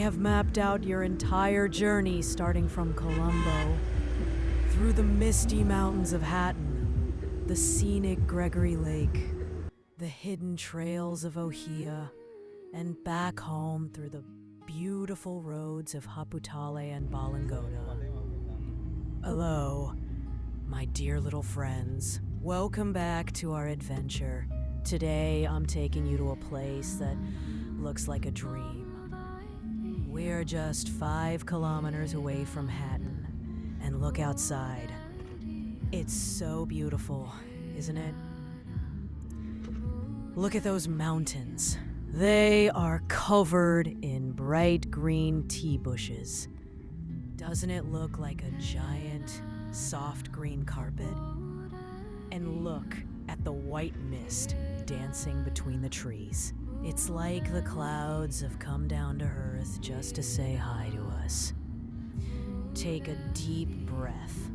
have mapped out your entire journey starting from Colombo, through the misty mountains of Hatton, the scenic Gregory Lake, the hidden trails of Ohiya, and back home through the beautiful roads of Haputale and Balangota. Hello, my dear little friends. Welcome back to our adventure. Today, I'm taking you to a place that looks like a dream. We're just 5 kilometers away from Hatton, and look outside. It's so beautiful, isn't it? Look at those mountains. They are covered in bright green tea bushes. Doesn't it look like a giant, soft green carpet? And look at the white mist dancing between the trees. It's like the clouds have come down to earth just to say hi to us. Take a deep breath.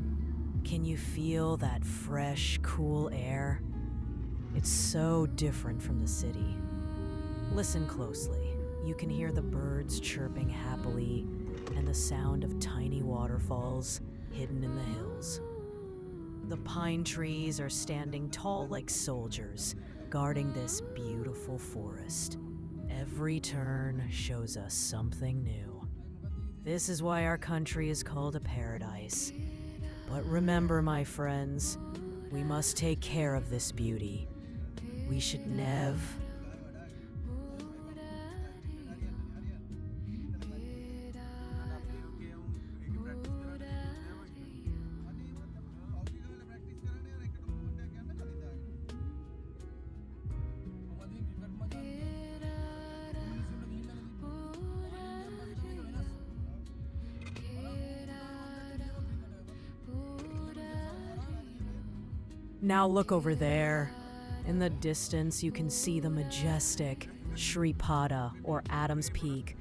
Can you feel that fresh, cool air? It's so different from the city. Listen closely. You can hear the birds chirping happily and the sound of tiny waterfalls hidden in the hills. The pine trees are standing tall like soldiers, guarding this beautiful forest. Every turn shows us something new. This is why our country is called a paradise. But remember, my friends, we must take care of this beauty. We should never... Now look over there. In the distance, you can see the majestic Sri Lanka, or Adam's Peak,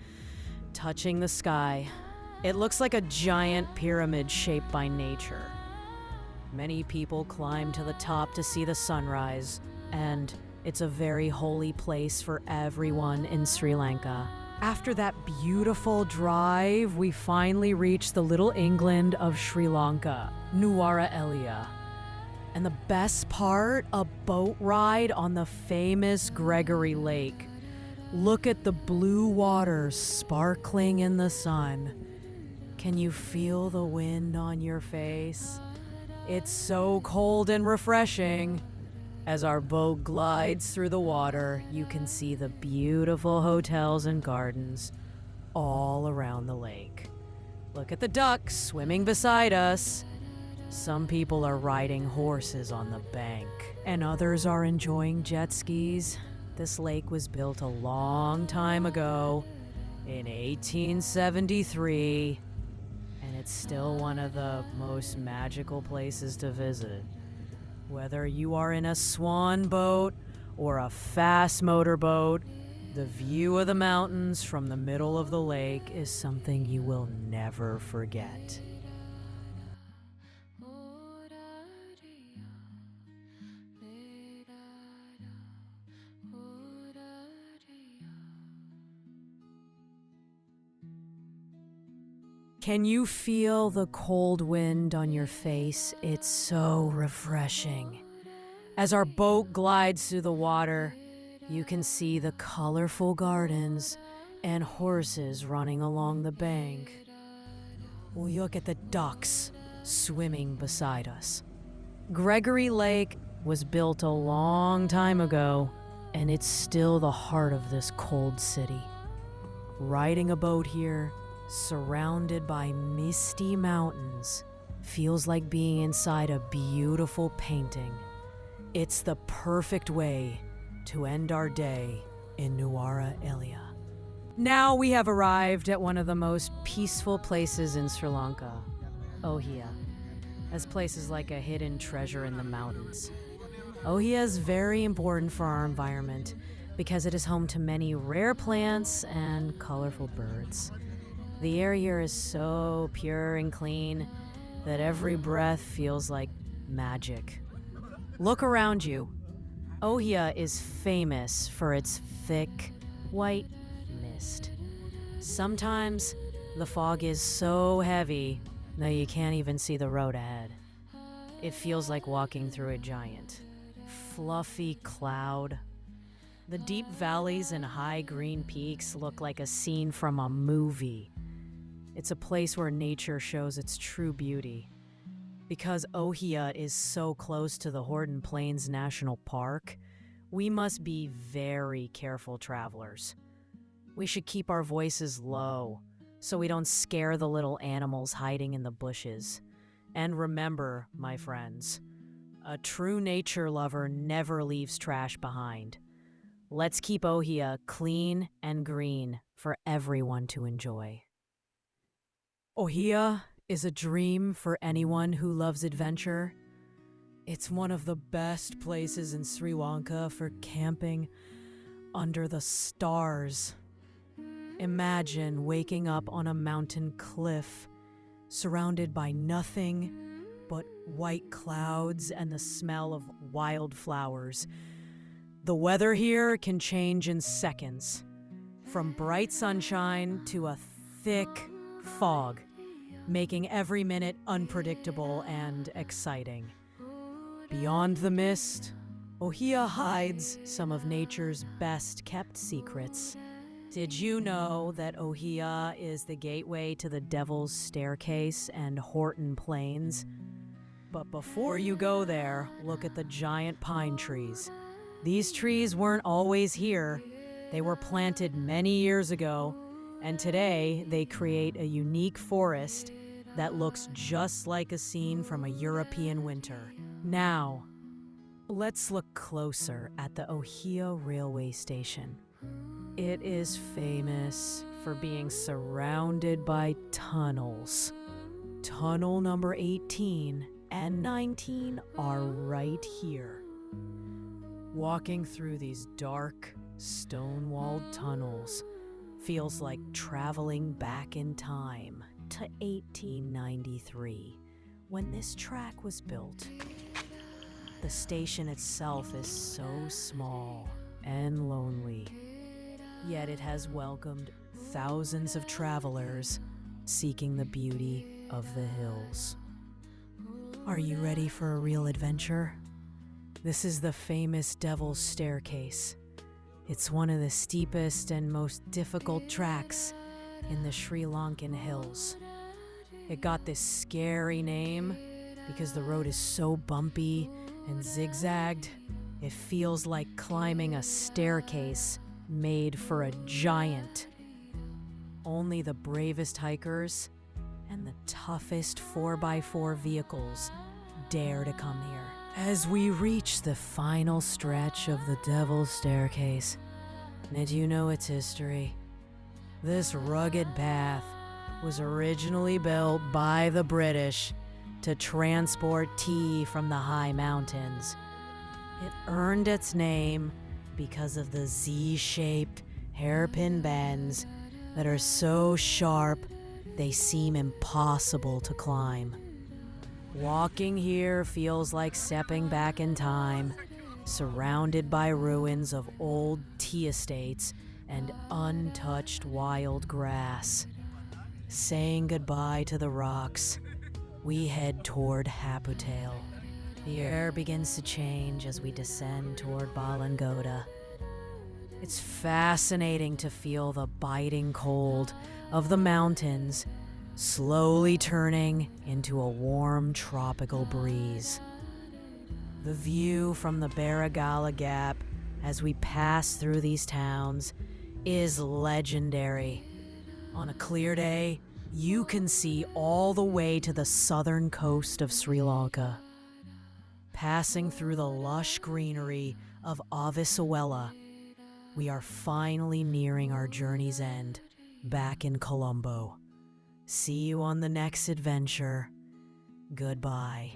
touching the sky. It looks like a giant pyramid shaped by nature. Many people climb to the top to see the sunrise, and it's a very holy place for everyone in Sri Lanka. After that beautiful drive, we finally reach the little England of Sri Lanka, Nuwara Eliya. And the best part, a boat ride on the famous Gregory Lake. Look at the blue water sparkling in the sun. Can you feel the wind on your face? It's so cold and refreshing. As our boat glides through the water, you can see the beautiful hotels and gardens all around the lake. Look at the ducks swimming beside us. Some people are riding horses on the bank, and others are enjoying jet skis. This lake was built a long time ago, in 1873, and it's still one of the most magical places to visit. Whether you are in a swan boat or a fast motorboat, the view of the mountains from the middle of the lake is something you will never forget. Can you feel the cold wind on your face? It's so refreshing. As our boat glides through the water, you can see the colorful gardens and horses running along the bank. Look at the ducks swimming beside us. Gregory Lake was built a long time ago, and it's still the heart of this cold city. Riding a boat here, surrounded by misty mountains, feels like being inside a beautiful painting. It's the perfect way to end our day in Nuwara Eliya. Now we have arrived at one of the most peaceful places in Sri Lanka, Ohiya. This place is like a hidden treasure in the mountains. Ohiya is very important for our environment because it is home to many rare plants and colorful birds. The air here is so pure and clean that every breath feels like magic. Look around you. Ohiya is famous for its thick, white mist. Sometimes the fog is so heavy that you can't even see the road ahead. It feels like walking through a giant, fluffy cloud. The deep valleys and high green peaks look like a scene from a movie. It's a place where nature shows its true beauty. Because Ohiya is so close to the Horton Plains National Park, we must be very careful travelers. We should keep our voices low so we don't scare the little animals hiding in the bushes. And remember, my friends, a true nature lover never leaves trash behind. Let's keep Ohiya clean and green for everyone to enjoy. Ohiya is a dream for anyone who loves adventure. It's one of the best places in Sri Lanka for camping under the stars. Imagine waking up on a mountain cliff, surrounded by nothing but white clouds and the smell of wildflowers. The weather here can change in seconds, from bright sunshine to a thick fog, making every minute unpredictable and exciting. Beyond the mist, Ohiya hides some of nature's best-kept secrets. Did you know that Ohiya is the gateway to the Devil's Staircase and Horton Plains? But before you go there, look at the giant pine trees. These trees weren't always here. They were planted many years ago, and today they create a unique forest that looks just like a scene from a European winter. Now, let's look closer at the Ohiya Railway Station. It is famous for being surrounded by tunnels. Tunnel number 18 and 19 are right here. Walking through these dark, stone-walled tunnels feels like traveling back in time to 1893, when this track was built. The station itself is so small and lonely, yet it has welcomed thousands of travelers seeking the beauty of the hills. Are you ready for a real adventure? This is the famous Devil's Staircase. It's one of the steepest and most difficult tracks in the Sri Lankan hills. It got this scary name because the road is so bumpy and zigzagged. It feels like climbing a staircase made for a giant. Only the bravest hikers and the toughest 4x4 vehicles dare to come here. As we reach the final stretch of the Devil's Staircase, did you know its history? This rugged path was originally built by the British to transport tea from the high mountains. It earned its name because of the Z-shaped hairpin bends that are so sharp they seem impossible to climb. Walking here feels like stepping back in time, surrounded by ruins of old tea estates and untouched wild grass. Saying goodbye to the rocks, we head toward Haputale. The air begins to change as we descend toward Balangoda. It's fascinating to feel the biting cold of the mountains slowly turning into a warm tropical breeze. The view from the Baragala Gap as we pass through these towns is legendary. On a clear day, you can see all the way to the southern coast of Sri Lanka. Passing through the lush greenery of Ohiya, we are finally nearing our journey's end, back in Colombo. See you on the next adventure. Goodbye.